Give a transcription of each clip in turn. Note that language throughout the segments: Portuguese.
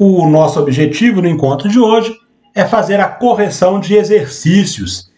O nosso objetivo no encontro de hoje é fazer a correção de exercícios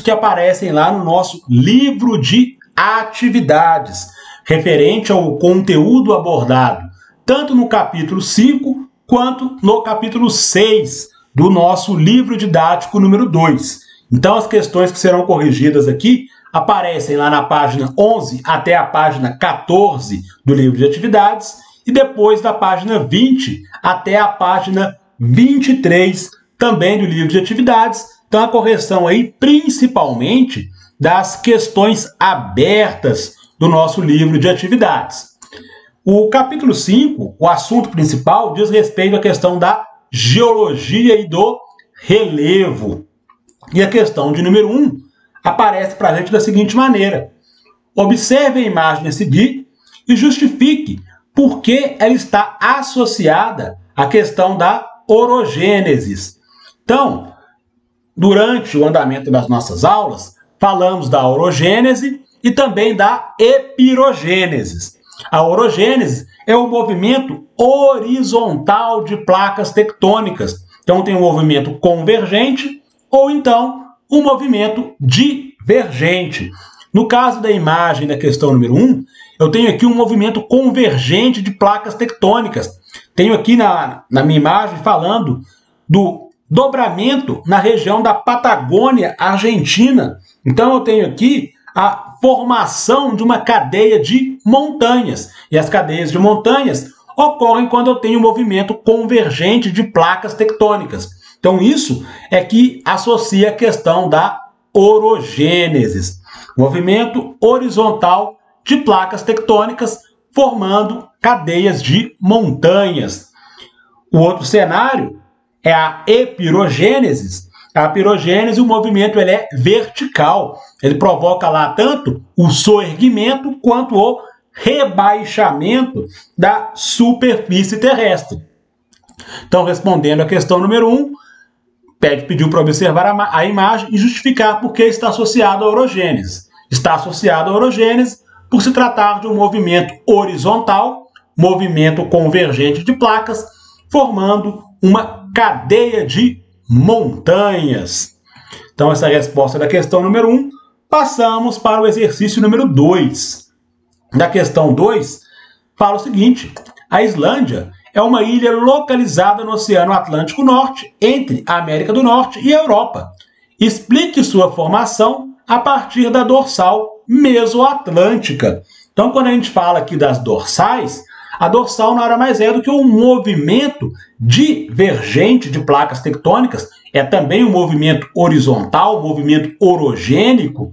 que aparecem lá no nosso livro de atividades, referente ao conteúdo abordado, tanto no capítulo 5 quanto no capítulo 6 do nosso livro didático número 2. Então, as questões que serão corrigidas aqui aparecem lá na página 11 até a página 14 do livro de atividades e depois da página 20 até a página 23 também do livro de atividades. Então, a correção aí principalmente das questões abertas do nosso livro de atividades. O capítulo 5, o assunto principal, diz respeito à questão da geologia e do relevo. E a questão de número 1 aparece para a gente da seguinte maneira: observe a imagem a seguir e justifique por que ela está associada à questão da orogênese. Então, durante o andamento das nossas aulas, falamos da orogênese e também da epirogênese. A orogênese é o movimento horizontal de placas tectônicas. Então, tem um movimento convergente ou então um movimento divergente. No caso da imagem da questão número 1, eu tenho aqui um movimento convergente de placas tectônicas. Tenho aqui na minha imagem falando do dobramento na região da Patagônia Argentina. Então, eu tenho aqui a formação de uma cadeia de montanhas. E as cadeias de montanhas ocorrem quando eu tenho um movimento convergente de placas tectônicas. Então, isso é que associa a questão da orogênese. Movimento horizontal de placas tectônicas formando cadeias de montanhas. O outro cenário é a epirogênese. A epirogênese, o movimento ele é vertical. Ele provoca lá tanto o soerguimento quanto o rebaixamento da superfície terrestre. Então, respondendo a questão número 1, pediu para observar a imagem e justificar por que está associado à orogênese. Está associado à orogênese por se tratar de um movimento horizontal, movimento convergente de placas, formando uma cadeia de montanhas. Então, essa é a resposta da questão número 1. Passamos para o exercício número 2. Da questão 2, fala o seguinte: a Islândia é uma ilha localizada no Oceano Atlântico Norte, entre a América do Norte e a Europa. Explique sua formação a partir da dorsal mesoatlântica. Então, quando a gente fala aqui das dorsais, a dorsal nada mais é do que um movimento divergente de placas tectônicas, é também um movimento horizontal, um movimento orogênico,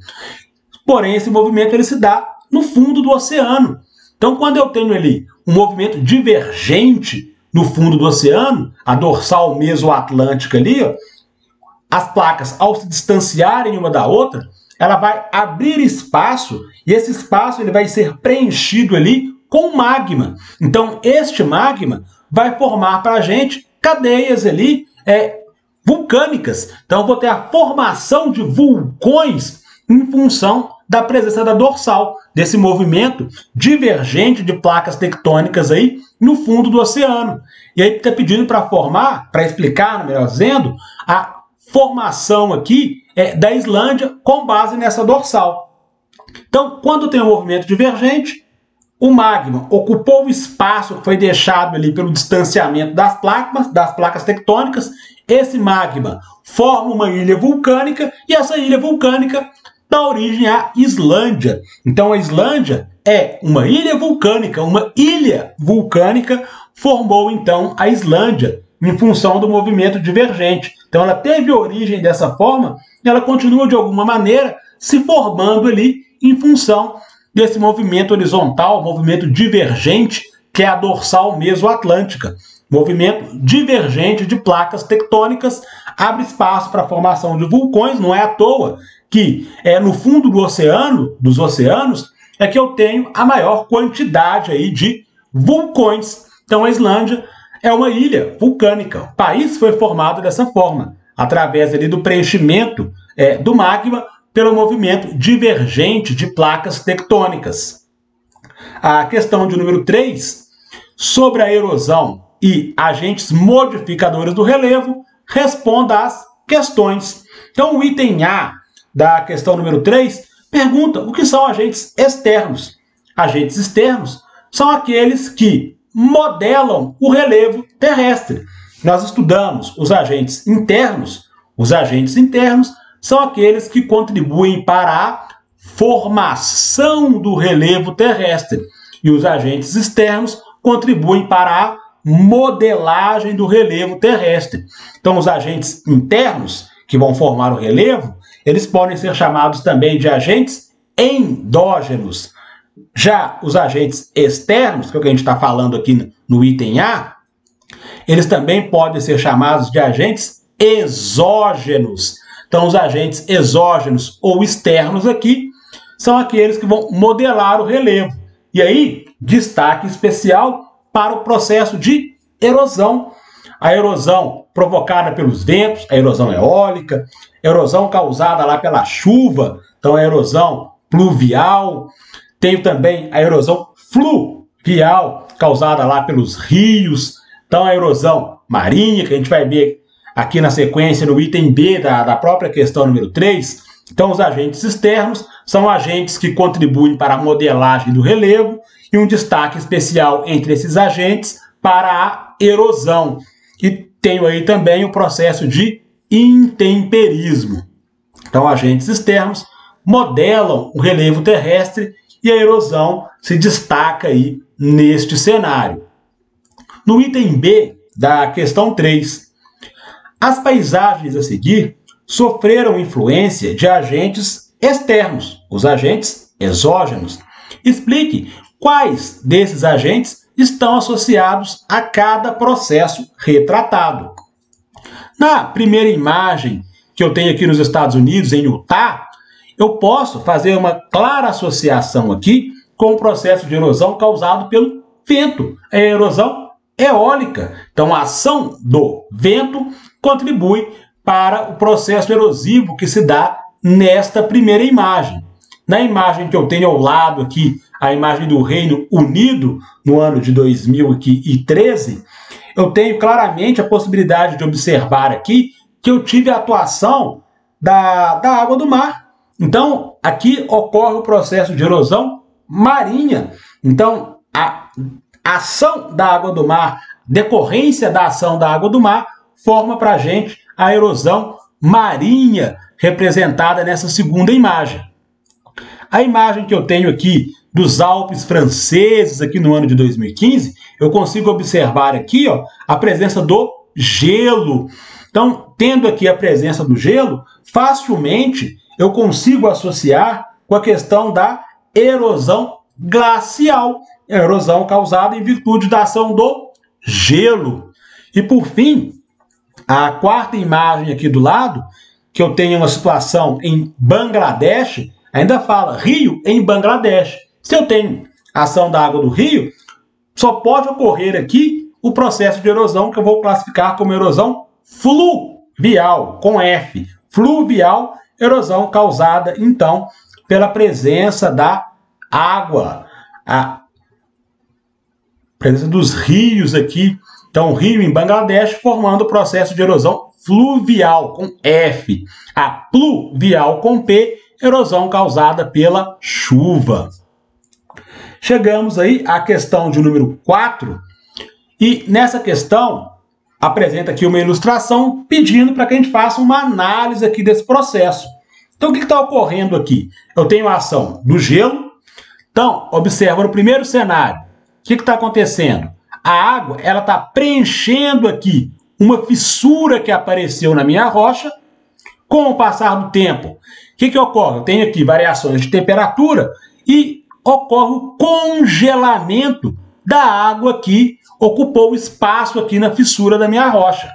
porém esse movimento ele se dá no fundo do oceano. Então, quando eu tenho ali um movimento divergente no fundo do oceano, a dorsal mesoatlântica ali, ó, as placas, ao se distanciarem uma da outra, ela vai abrir espaço e esse espaço ele vai ser preenchido ali com magma. Então, este magma vai formar para a gente cadeias ali vulcânicas. Então, eu vou ter a formação de vulcões em função da presença da dorsal, desse movimento divergente de placas tectônicas aí no fundo do oceano. E aí está pedindo para formar, para explicar, melhor dizendo, a formação aqui da Islândia com base nessa dorsal. Então, quando tem um movimento divergente, o magma ocupou o espaço que foi deixado ali pelo distanciamento das placas tectônicas. Esse magma forma uma ilha vulcânica e essa ilha vulcânica dá origem à Islândia. Então, a Islândia é uma ilha vulcânica formou então a Islândia em função do movimento divergente. Então, ela teve origem dessa forma e ela continua de alguma maneira se formando ali em função desse movimento horizontal, movimento divergente, que é a dorsal mesoatlântica. Movimento divergente de placas tectônicas abre espaço para a formação de vulcões. Não é à toa que no fundo do oceano, dos oceanos, é que eu tenho a maior quantidade aí de vulcões. Então, a Islândia é uma ilha vulcânica. O país foi formado dessa forma, através ali do preenchimento do magma pelo movimento divergente de placas tectônicas. A questão de número 3, sobre a erosão e agentes modificadores do relevo, responda às questões. Então, o item A da questão número 3 pergunta o que são agentes externos. Agentes externos são aqueles que modelam o relevo terrestre. Nós estudamos os agentes internos. Os agentes internos são aqueles que contribuem para a formação do relevo terrestre. E os agentes externos contribuem para a modelagem do relevo terrestre. Então, os agentes internos, que vão formar o relevo, eles podem ser chamados também de agentes endógenos. Já os agentes externos, que é o que a gente está falando aqui no item A, eles também podem ser chamados de agentes exógenos. Então, os agentes exógenos ou externos aqui são aqueles que vão modelar o relevo. E aí, destaque especial para o processo de erosão. A erosão provocada pelos ventos, a erosão eólica, erosão causada lá pela chuva, então a erosão pluvial. Tenho também a erosão fluvial, causada lá pelos rios. Então, a erosão marinha, que a gente vai ver aqui na sequência, no item B da própria questão número 3. Então, os agentes externos são agentes que contribuem para a modelagem do relevo e um destaque especial entre esses agentes para a erosão. E tenho aí também o processo de intemperismo. Então, agentes externos modelam o relevo terrestre e a erosão se destaca aí neste cenário. No item B da questão 3, as paisagens a seguir sofreram influência de agentes externos, os agentes exógenos. Explique quais desses agentes estão associados a cada processo retratado. Na primeira imagem que eu tenho aqui nos Estados Unidos, em Utah, eu posso fazer uma clara associação aqui com o processo de erosão causado pelo vento, a erosão eólica. Então, a ação do vento contribui para o processo erosivo que se dá nesta primeira imagem. Na imagem que eu tenho ao lado aqui, a imagem do Reino Unido, no ano de 2013, eu tenho claramente a possibilidade de observar aqui que eu tive a atuação da água do mar. Então, aqui ocorre o processo de erosão marinha. Então, a ação da água do mar, decorrência da ação da água do mar, forma para a gente a erosão marinha, representada nessa segunda imagem. A imagem que eu tenho aqui dos Alpes franceses, aqui no ano de 2015, eu consigo observar aqui, ó, a presença do gelo. Então, tendo aqui a presença do gelo, facilmente eu consigo associar com a questão da erosão glacial, a erosão causada em virtude da ação do gelo. E por fim, a quarta imagem aqui do lado, que eu tenho uma situação em Bangladesh, ainda fala rio em Bangladesh. Se eu tenho ação da água do rio, só pode ocorrer aqui o processo de erosão que eu vou classificar como erosão fluvial, com F. Fluvial, erosão causada, então, pela presença da água, a presença dos rios aqui. Então, o rio em Bangladesh formando o processo de erosão fluvial, com F. A pluvial, com P, erosão causada pela chuva. Chegamos aí à questão de número 4, e nessa questão apresenta aqui uma ilustração pedindo para que a gente faça uma análise aqui desse processo. Então, o que está ocorrendo aqui? Eu tenho a ação do gelo. Então, observa no primeiro cenário, o que está acontecendo? A água ela está preenchendo aqui uma fissura que apareceu na minha rocha. Com o passar do tempo, o que ocorre? Eu tenho aqui variações de temperatura e ocorre o congelamento da água que ocupou o espaço aqui na fissura da minha rocha.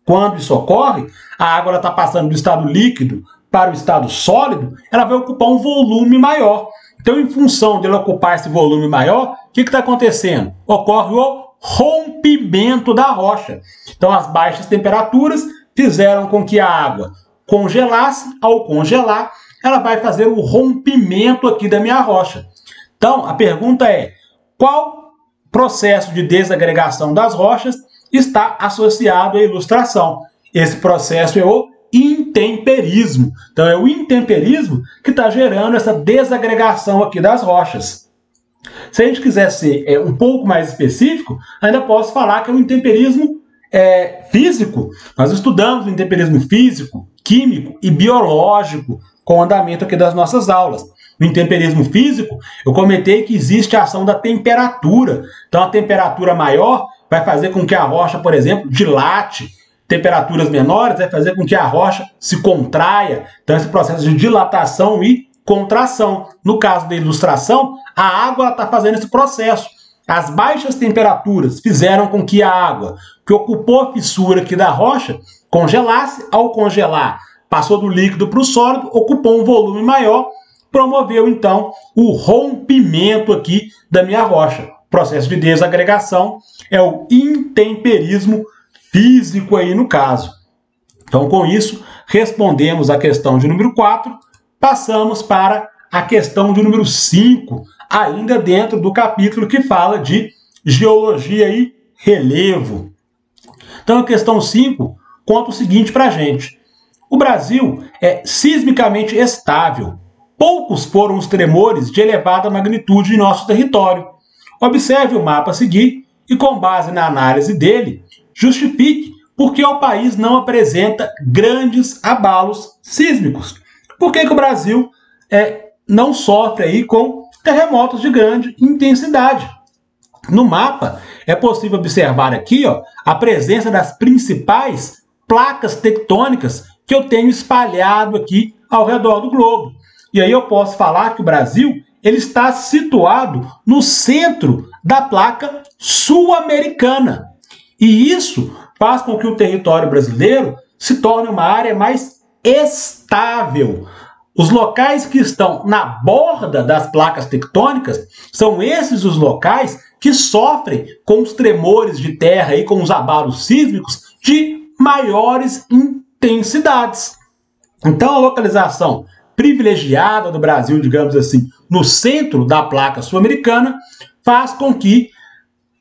Quando isso ocorre, a água está passando do estado líquido para o estado sólido, ela vai ocupar um volume maior. Então, em função dela ocupar esse volume maior, o que está acontecendo? Ocorre o rompimento da rocha. Então, as baixas temperaturas fizeram com que a água congelasse. Ao congelar, ela vai fazer o rompimento aqui da minha rocha. Então, a pergunta é, qual processo de desagregação das rochas está associado à ilustração. Esse processo é o intemperismo. Então é o intemperismo que está gerando essa desagregação aqui das rochas. Se a gente quiser ser um pouco mais específico, ainda posso falar que é um intemperismo físico. Nós estudamos o intemperismo físico, químico e biológico com o andamento aqui das nossas aulas. No intemperismo físico, eu comentei que existe a ação da temperatura. Então a temperatura maior vai fazer com que a rocha, por exemplo, dilate. Temperaturas menores vai fazer com que a rocha se contraia. Então esse processo de dilatação e contração. No caso da ilustração, a água está fazendo esse processo. As baixas temperaturas fizeram com que a água, que ocupou a fissura aqui da rocha, congelasse. Ao congelar, passou do líquido para o sólido, ocupou um volume maior, promoveu então o rompimento aqui da minha rocha. O processo de desagregação é o intemperismo físico aí no caso. Então, com isso, respondemos a questão de número 4, passamos para a questão de número 5, ainda dentro do capítulo que fala de geologia e relevo. Então, a questão 5 conta o seguinte para a gente. O Brasil é sismicamente estável. Poucos foram os tremores de elevada magnitude em nosso território. Observe o mapa a seguir e, com base na análise dele, justifique por que o país não apresenta grandes abalos sísmicos. Por que o Brasil não sofre aí com terremotos de grande intensidade? No mapa, é possível observar aqui a presença das principais placas tectônicas que eu tenho espalhado aqui ao redor do globo. E aí eu posso falar que o Brasil ele está situado no centro da placa sul-americana. E isso faz com que o território brasileiro se torne uma área mais estável. Os locais que estão na borda das placas tectônicas são esses os locais que sofrem com os tremores de terra e com os abalos sísmicos de maiores intensidades. Então, a localização privilegiada do Brasil, digamos assim, no centro da placa sul-americana, faz com que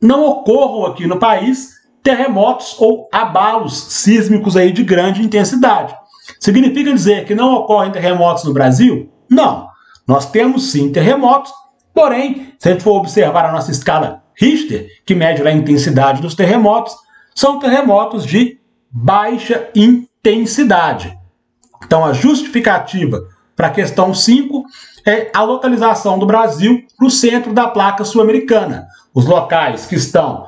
não ocorram aqui no país terremotos ou abalos sísmicos aí de grande intensidade. Significa dizer que não ocorrem terremotos no Brasil? Não. Nós temos sim terremotos, porém, se a gente for observar a nossa escala Richter, que mede a intensidade dos terremotos, são terremotos de baixa intensidade. Então, a justificativa para a questão 5 é a localização do Brasil no centro da placa sul-americana. Os locais que estão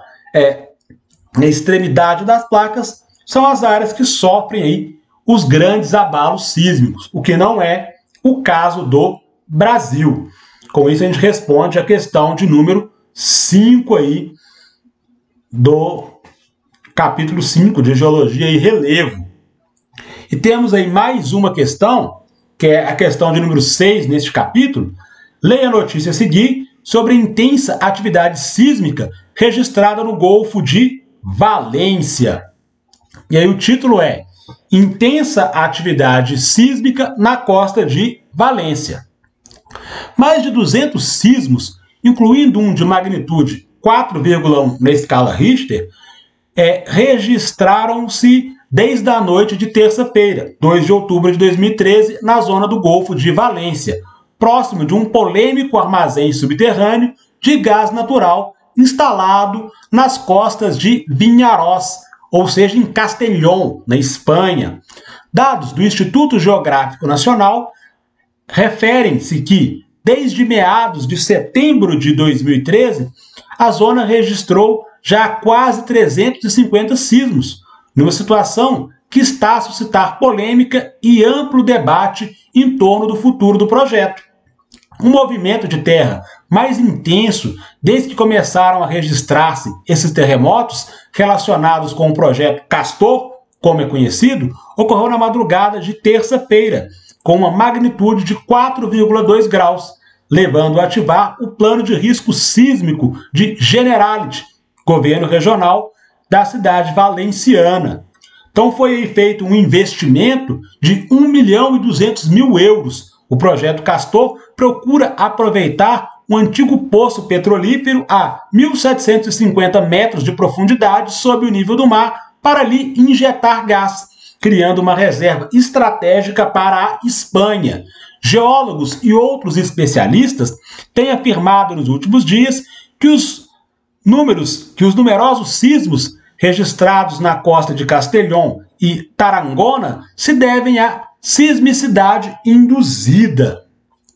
na extremidade das placas são as áreas que sofrem aí os grandes abalos sísmicos, o que não é o caso do Brasil. Com isso, a gente responde a questão de número 5 aí do capítulo 5 de Geologia e Relevo. E temos aí mais uma questão, que é a questão de número 6 neste capítulo. Leia a notícia a seguir sobre a intensa atividade sísmica registrada no Golfo de Valência. E aí o título é Intensa atividade sísmica na costa de Valência. Mais de 200 sismos, incluindo um de magnitude 4,1 na escala Richter, registraram-se desde a noite de terça-feira, 2 de outubro de 2013, na zona do Golfo de Valência, próximo de um polêmico armazém subterrâneo de gás natural instalado nas costas de Vinaròs, ou seja, em Castellón, na Espanha. Dados do Instituto Geográfico Nacional referem-se que, desde meados de setembro de 2013, a zona registrou já quase 350 sismos, numa situação que está a suscitar polêmica e amplo debate em torno do futuro do projeto. Um movimento de terra mais intenso desde que começaram a registrar-se esses terremotos relacionados com o projeto Castor, como é conhecido, ocorreu na madrugada de terça-feira, com uma magnitude de 4,2 graus, levando a ativar o plano de risco sísmico de Generalitat, governo regional da cidade valenciana. Então foi feito um investimento de 1.200.000 euros. O projeto Castor procura aproveitar um antigo poço petrolífero a 1.750 metros de profundidade sob o nível do mar para ali injetar gás, criando uma reserva estratégica para a Espanha. Geólogos e outros especialistas têm afirmado nos últimos dias que os numerosos sismos registrados na costa de Castellón e Tarragona se devem à sismicidade induzida.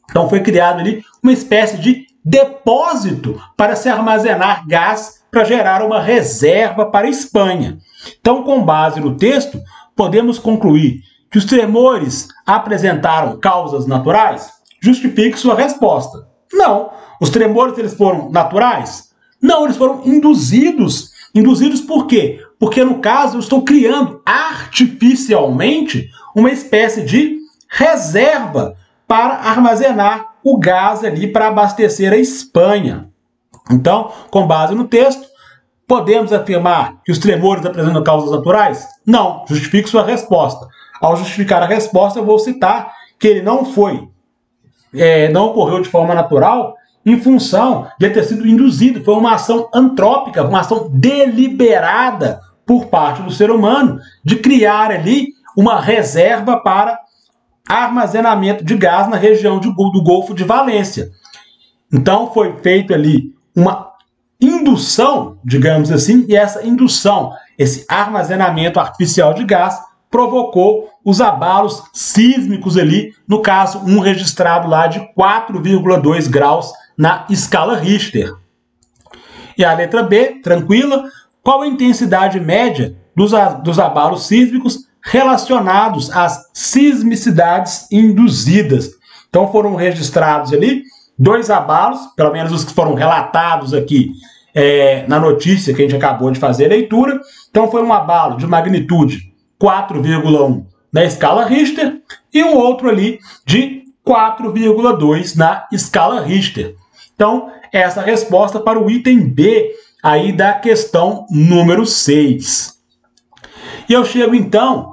Então foi criado ali uma espécie de depósito para se armazenar gás para gerar uma reserva para a Espanha. Então, com base no texto, podemos concluir que os tremores apresentaram causas naturais? Justifique sua resposta. Não. Os tremores eles foram naturais? Não, eles foram induzidos. Induzidos por quê? Porque, no caso, eu estou criando artificialmente uma espécie de reserva para armazenar o gás ali para abastecer a Espanha. Então, com base no texto, podemos afirmar que os tremores apresentam causas naturais? Não. Justifique sua resposta. Ao justificar a resposta, eu vou citar que ele não ocorreu de forma natural em função de ter sido induzido. Foi uma ação antrópica, uma ação deliberada por parte do ser humano de criar ali uma reserva para armazenamento de gás na região do Golfo de Valência. Então foi feito ali uma indução, digamos assim, e essa indução, esse armazenamento artificial de gás, provocou os abalos sísmicos ali, no caso, um registrado lá de 4,2 graus na escala Richter. E a letra B, tranquila, qual a intensidade média dos abalos sísmicos relacionados às sismicidades induzidas? Então foram registrados ali 2 abalos, pelo menos os que foram relatados aqui na notícia que a gente acabou de fazer a leitura. Então foi um abalo de magnitude 4,1 na escala Richter e um outro ali de 4,2 na escala Richter. Então, essa é a resposta para o item B aí da questão número 6. E eu chego então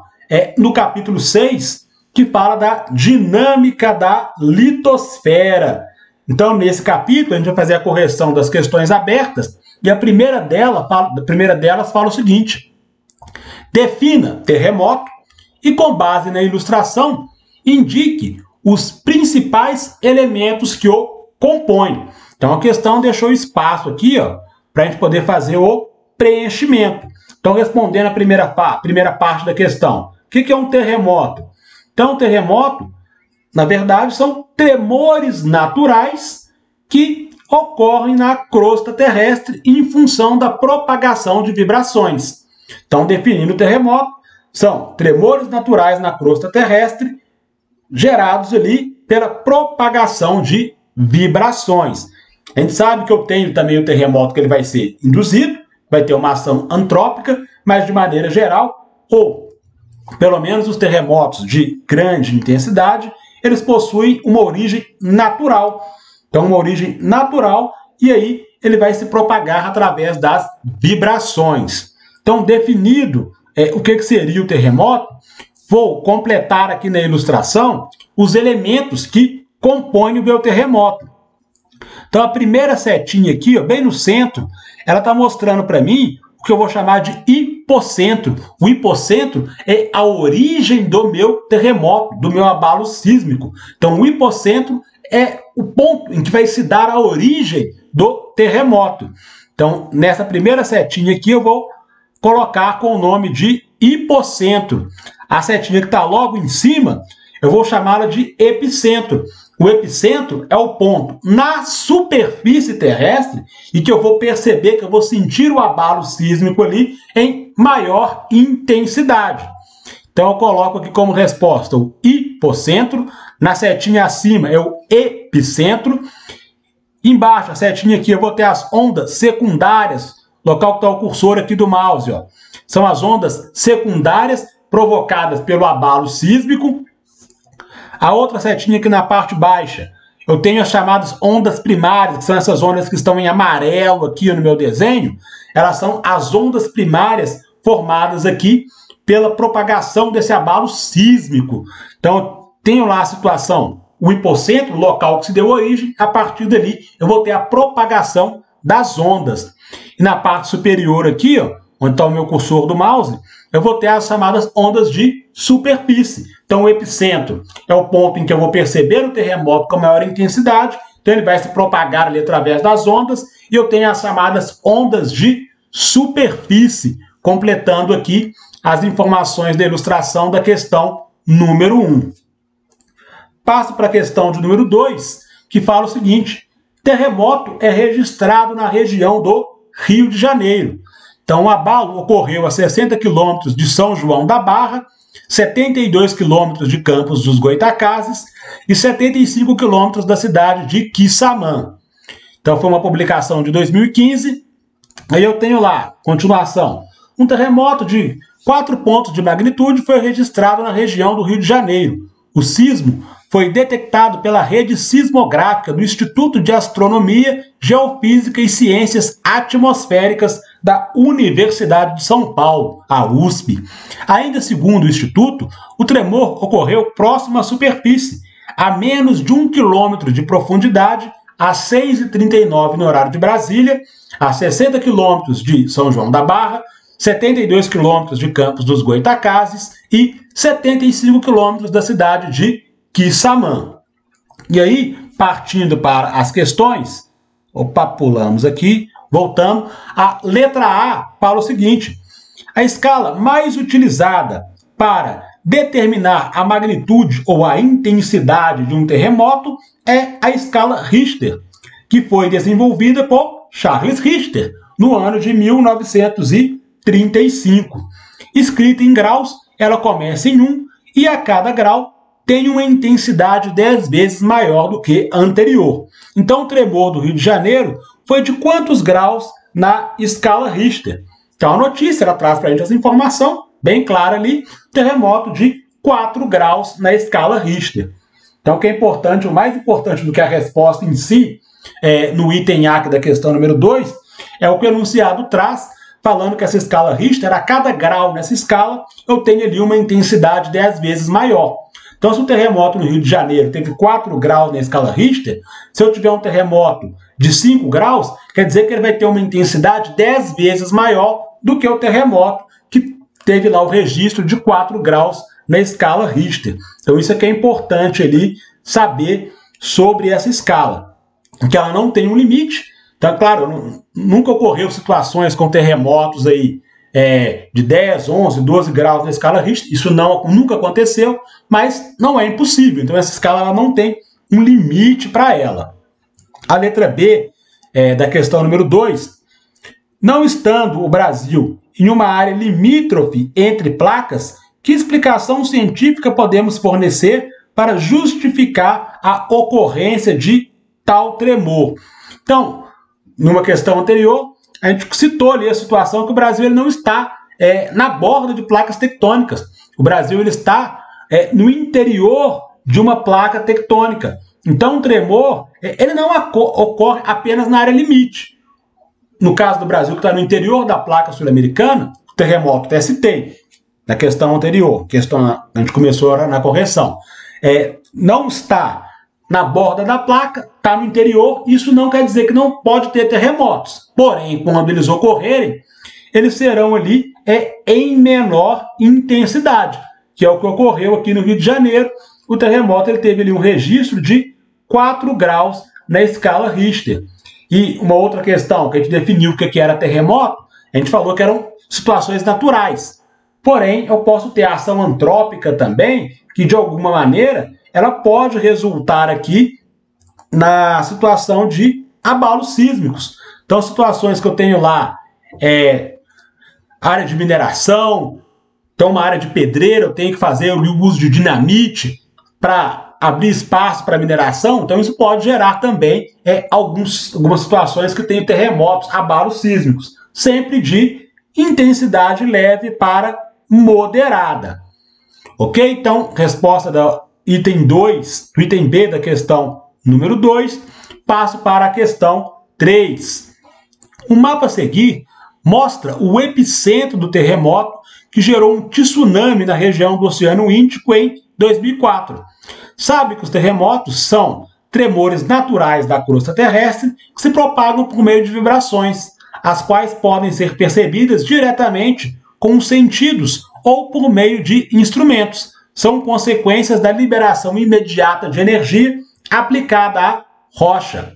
no capítulo 6, que fala da dinâmica da litosfera. Então, nesse capítulo, a gente vai fazer a correção das questões abertas, e a primeira delas fala o seguinte: defina terremoto e, com base na ilustração, indique os principais elementos que o compõem. Então, a questão deixou espaço aqui para a gente poder fazer o preenchimento. Então, respondendo a primeira parte da questão, o que é um terremoto? Então, um terremoto, na verdade, são tremores naturais que ocorrem na crosta terrestre em função da propagação de vibrações. Então, definindo o terremoto, são tremores naturais na crosta terrestre gerados ali pela propagação de vibrações. A gente sabe que eu tenho também o terremoto que ele vai ser induzido, vai ter uma ação antrópica, mas de maneira geral, ou pelo menos os terremotos de grande intensidade, eles possuem uma origem natural. Então, uma origem natural, e aí ele vai se propagar através das vibrações. Então, definido o que seria o terremoto, vou completar aqui na ilustração os elementos que compõem o meu terremoto. Então, a primeira setinha aqui, bem no centro, ela está mostrando para mim o que eu vou chamar de hipocentro. O hipocentro é a origem do meu terremoto, do meu abalo sísmico. Então, o hipocentro é o ponto em que vai se dar a origem do terremoto. Então, nessa primeira setinha aqui, eu vou colocar com o nome de hipocentro. A setinha que está logo em cima, eu vou chamá-la de epicentro. O epicentro é o ponto na superfície terrestre e que eu vou perceber, que eu vou sentir o abalo sísmico ali em maior intensidade. Então eu coloco aqui como resposta o hipocentro, na setinha acima é o epicentro, embaixo a setinha aqui eu vou ter as ondas secundárias, local que está o cursor aqui do mouse, são as ondas secundárias provocadas pelo abalo sísmico. A outra setinha aqui na parte baixa, eu tenho as chamadas ondas primárias, que são essas ondas que estão em amarelo aqui no meu desenho. Elas são as ondas primárias formadas aqui pela propagação desse abalo sísmico. Então, eu tenho lá a situação o hipocentro, o local que se deu origem. A partir dali eu vou ter a propagação das ondas. E na parte superior aqui, ó, onde está o meu cursor do mouse, eu vou ter as chamadas ondas de superfície. Então o epicentro é o ponto em que eu vou perceber o terremoto com maior intensidade, então ele vai se propagar ali através das ondas, e eu tenho as chamadas ondas de superfície, completando aqui as informações da ilustração da questão número 1. Passo para a questão de número 2, que fala o seguinte: terremoto é registrado na região do Rio de Janeiro. Então, o abalo ocorreu a 60 quilômetros de São João da Barra, 72 quilômetros de Campos dos Goytacazes e 75 quilômetros da cidade de Quissamã. Então, foi uma publicação de 2015. Aí eu tenho lá, continuação, um terremoto de 4 pontos de magnitude foi registrado na região do Rio de Janeiro. O sismo foi detectado pela rede sismográfica do Instituto de Astronomia, Geofísica e Ciências Atmosféricas da Universidade de São Paulo, a USP. Ainda segundo o Instituto, o tremor ocorreu próximo à superfície, a menos de 1 quilômetro de profundidade, às 6h39 no horário de Brasília, a 60 quilômetros de São João da Barra, 72 quilômetros de Campos dos Goytacazes e 75 quilômetros da cidade de Quissamã. E aí, partindo para as questões, pulamos aqui, voltando, a letra A fala o seguinte: a escala mais utilizada para determinar a magnitude ou a intensidade de um terremoto é a escala Richter, que foi desenvolvida por Charles Richter no ano de 1935. Escrita em graus, ela começa em 1 e a cada grau tem uma intensidade 10 vezes maior do que a anterior. Então, o tremor do Rio de Janeiro foi de quantos graus na escala Richter? Então, a notícia ela traz para a gente essa informação bem clara ali: terremoto de 4 graus na escala Richter. Então, o que é importante, o mais importante do que a resposta em si, no item A da questão número 2, é o que o enunciado traz, falando que essa escala Richter, a cada grau nessa escala, eu tenho ali uma intensidade 10 vezes maior. Então, se o terremoto no Rio de Janeiro teve 4 graus na escala Richter, se eu tiver um terremoto de 5 graus, quer dizer que ele vai ter uma intensidade 10 vezes maior do que o terremoto que teve lá o registro de 4 graus na escala Richter. Então, isso aqui é importante ali saber sobre essa escala, que ela não tem um limite. Então, claro, nunca ocorreu situações com terremotos aí de 10, 11, 12 graus na escala Richter. Isso nunca aconteceu, mas não é impossível. Então, essa escala ela não tem um limite para ela. A letra B da questão número 2, não estando o Brasil em uma área limítrofe entre placas, que explicação científica podemos fornecer para justificar a ocorrência de tal tremor? Então, numa questão anterior, a gente citou ali a situação que o Brasil ele não está na borda de placas tectônicas. O Brasil ele está no interior de uma placa tectônica. Então, o tremor ele não ocorre apenas na área limite. No caso do Brasil, que está no interior da placa sul-americana, o terremoto TST, na questão anterior, a gente começou na correção, não está na borda da placa, está no interior. Isso não quer dizer que não pode ter terremotos. Porém, quando eles ocorrerem, eles serão ali em menor intensidade, que é o que ocorreu aqui no Rio de Janeiro. O terremoto ele teve ali um registro de 4 graus na escala Richter. E uma outra questão que a gente definiu o que era terremoto, a gente falou que eram situações naturais. Porém, eu posso ter ação antrópica também, que de alguma maneira ela pode resultar aqui na situação de abalos sísmicos. Então, situações que eu tenho lá, área de mineração, então uma área de pedreira, eu tenho que fazer o uso de dinamite para abrir espaço para mineração, então isso pode gerar também algumas situações que tem terremotos, abalos sísmicos, sempre de intensidade leve para moderada. Ok? Então, resposta do item 2, do item B da questão número 2, passo para a questão 3. O mapa a seguir mostra o epicentro do terremoto que gerou um tsunami na região do Oceano Índico em 2004. Sabe que os terremotos são tremores naturais da crosta terrestre que se propagam por meio de vibrações, as quais podem ser percebidas diretamente com os sentidos ou por meio de instrumentos. São consequências da liberação imediata de energia aplicada à rocha.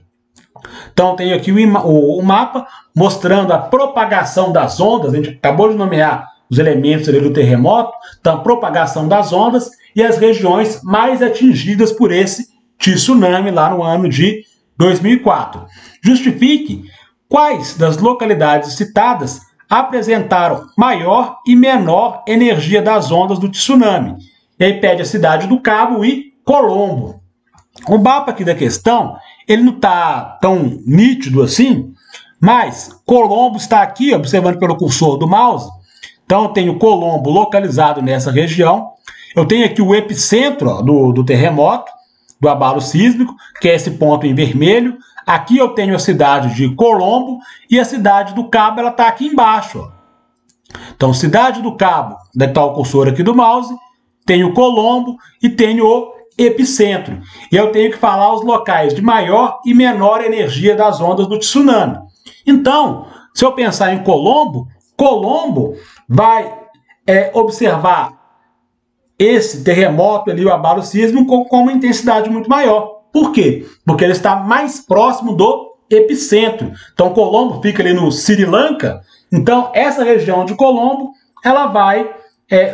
Então, tenho aqui o mapa mostrando a propagação das ondas. A gente acabou de nomear os elementos ali do terremoto. Então, a propagação das ondas e as regiões mais atingidas por esse tsunami lá no ano de 2004. Justifique quais das localidades citadas apresentaram maior e menor energia das ondas do tsunami. E aí pede a Cidade do Cabo e Colombo. O mapa aqui da questão, ele não está tão nítido assim, mas Colombo está aqui, observando pelo cursor do mouse. Então eu tenho Colombo localizado nessa região. Eu tenho aqui o epicentro do terremoto, do abalo sísmico, que é esse ponto em vermelho. Aqui eu tenho a cidade de Colombo e a Cidade do Cabo, ela está aqui embaixo. Ó. Então, Cidade do Cabo, onde está o cursor aqui do mouse, tenho Colombo e tenho o epicentro. E eu tenho que falar os locais de maior e menor energia das ondas do tsunami. Então, se eu pensar em Colombo, Colombo vai observar esse terremoto ali, o abalo sísmico, com uma intensidade muito maior. Por quê? Porque ele está mais próximo do epicentro. Então, Colombo fica ali no Sri Lanka. Então, essa região de Colombo, ela vai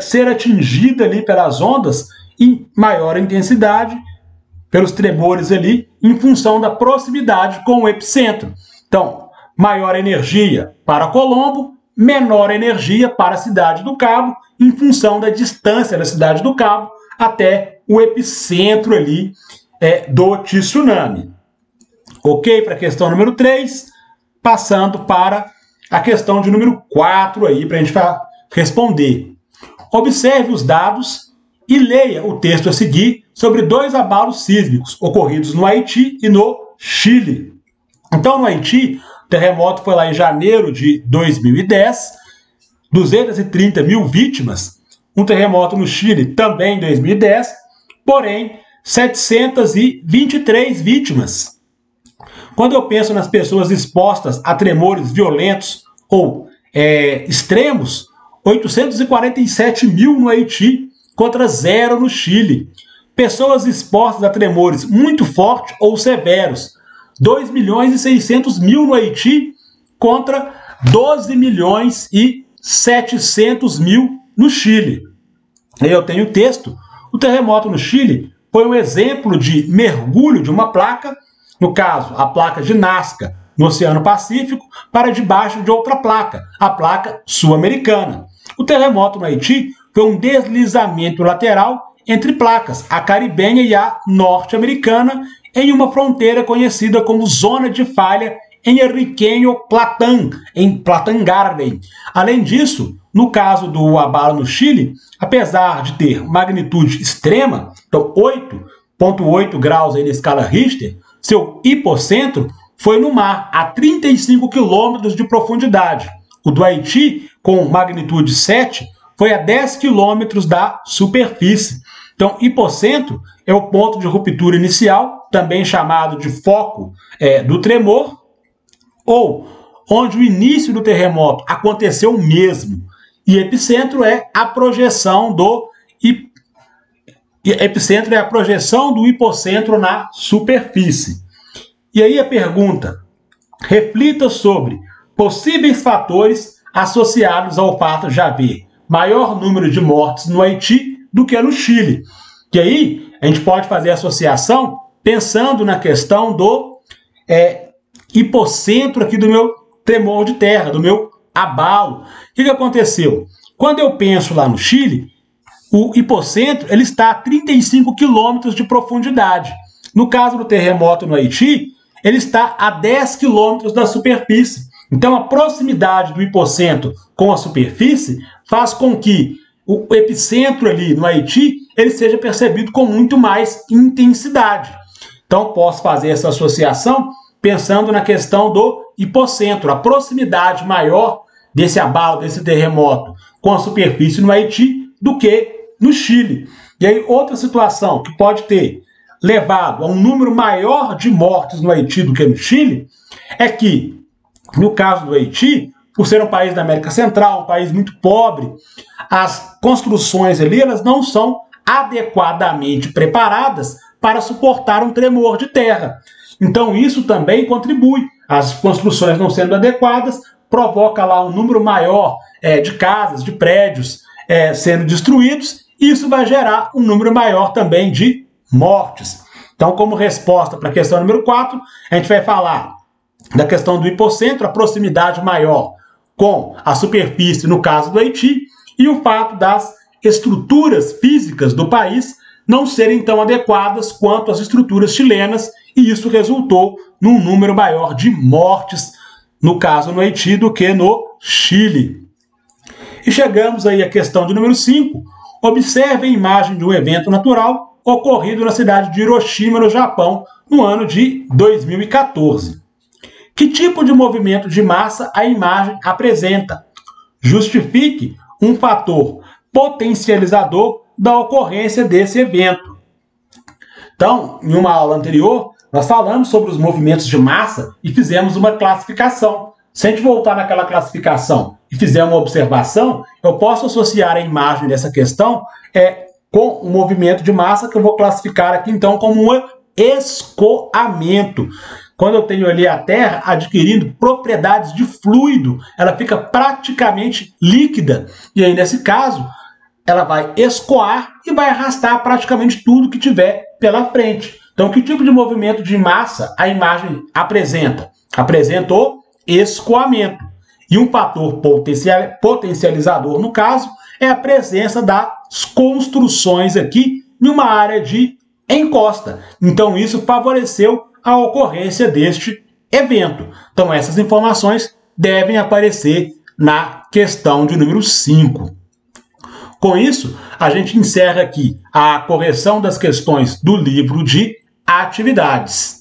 ser atingida ali pelas ondas em maior intensidade, pelos tremores ali, em função da proximidade com o epicentro. Então, maior energia para Colombo, menor energia para a Cidade do Cabo, em função da distância da Cidade do Cabo até o epicentro ali do tsunami. Ok? Para a questão número 3, passando para a questão de número 4 aí, para a gente responder. Observe os dados e leia o texto a seguir sobre 2 abalos sísmicos ocorridos no Haiti e no Chile. Então, no Haiti, o terremoto foi lá em janeiro de 2010, 230 mil vítimas. Um terremoto no Chile também em 2010, porém 723 vítimas. Quando eu penso nas pessoas expostas a tremores violentos ou extremos, 847 mil no Haiti contra 0 no Chile. Pessoas expostas a tremores muito fortes ou severos, 2 milhões e 600 mil no Haiti contra 12 milhões e 700 mil no Chile. Aí eu tenho o texto. O terremoto no Chile foi um exemplo de mergulho de uma placa, no caso, a placa de Nazca, no Oceano Pacífico, para debaixo de outra placa, a placa sul-americana. O terremoto no Haiti foi um deslizamento lateral entre placas, a caribenha e a norte-americana, em uma fronteira conhecida como Zona de Falha em Enriqueño Platán, em Platán Garden. Além disso, no caso do abalo no Chile, apesar de ter magnitude extrema, então 8,8 graus aí na escala Richter, seu hipocentro foi no mar, a 35 quilômetros de profundidade. O do Haiti, com magnitude 7, foi a 10 quilômetros da superfície. Então, hipocentro é o ponto de ruptura inicial, também chamado de foco do tremor, ou onde o início do terremoto aconteceu mesmo. E epicentro é a projeção do hipocentro na superfície. E aí a pergunta: reflita sobre possíveis fatores associados ao fato de haver maior número de mortes no Haiti do que no Chile. E aí a gente pode fazer associação pensando na questão do hipocentro aqui do meu tremor de terra, do meu abalo. O que aconteceu? Quando eu penso lá no Chile, o hipocentro ele está a 35 quilômetros de profundidade. No caso do terremoto no Haiti, ele está a 10 quilômetros da superfície. Então, a proximidade do hipocentro com a superfície faz com que o epicentro ali no Haiti ele seja percebido com muito mais intensidade. Então, posso fazer essa associação pensando na questão do hipocentro, a proximidade maior desse abalo, desse terremoto com a superfície no Haiti do que no Chile. E aí, outra situação que pode ter levado a um número maior de mortes no Haiti do que no Chile é que, no caso do Haiti, por ser um país da América Central, um país muito pobre, as construções ali elas não são adequadamente preparadas para suportar um tremor de terra. Então isso também contribui. As construções não sendo adequadas provoca lá um número maior de casas, de prédios sendo destruídos, e isso vai gerar um número maior também de mortes. Então, como resposta para a questão número 4, a gente vai falar da questão do hipocentro, a proximidade maior com a superfície, no caso do Haiti, e o fato das estruturas físicas do país não serem tão adequadas quanto as estruturas chilenas, e isso resultou num número maior de mortes, no caso no Haiti, do que no Chile. E chegamos aí à questão de número 5. Observe a imagem de um evento natural ocorrido na cidade de Hiroshima, no Japão, no ano de 2014. Que tipo de movimento de massa a imagem apresenta? Justifique um fator potencializador da ocorrência desse evento. Então, em uma aula anterior, nós falamos sobre os movimentos de massa e fizemos uma classificação. Se a gente voltar naquela classificação e fizer uma observação, eu posso associar a imagem dessa questão com um movimento de massa que eu vou classificar aqui, então, como um escoamento. Quando eu tenho ali a Terra adquirindo propriedades de fluido, ela fica praticamente líquida. E aí, nesse caso, ela vai escoar e vai arrastar praticamente tudo que tiver pela frente. Então, que tipo de movimento de massa a imagem apresenta? Apresenta o escoamento. E um fator potencializador, no caso, é a presença das construções aqui em uma área de encosta. Então, isso favoreceu a ocorrência deste evento. Então, essas informações devem aparecer na questão de número 5. Com isso, a gente encerra aqui a correção das questões do livro de atividades.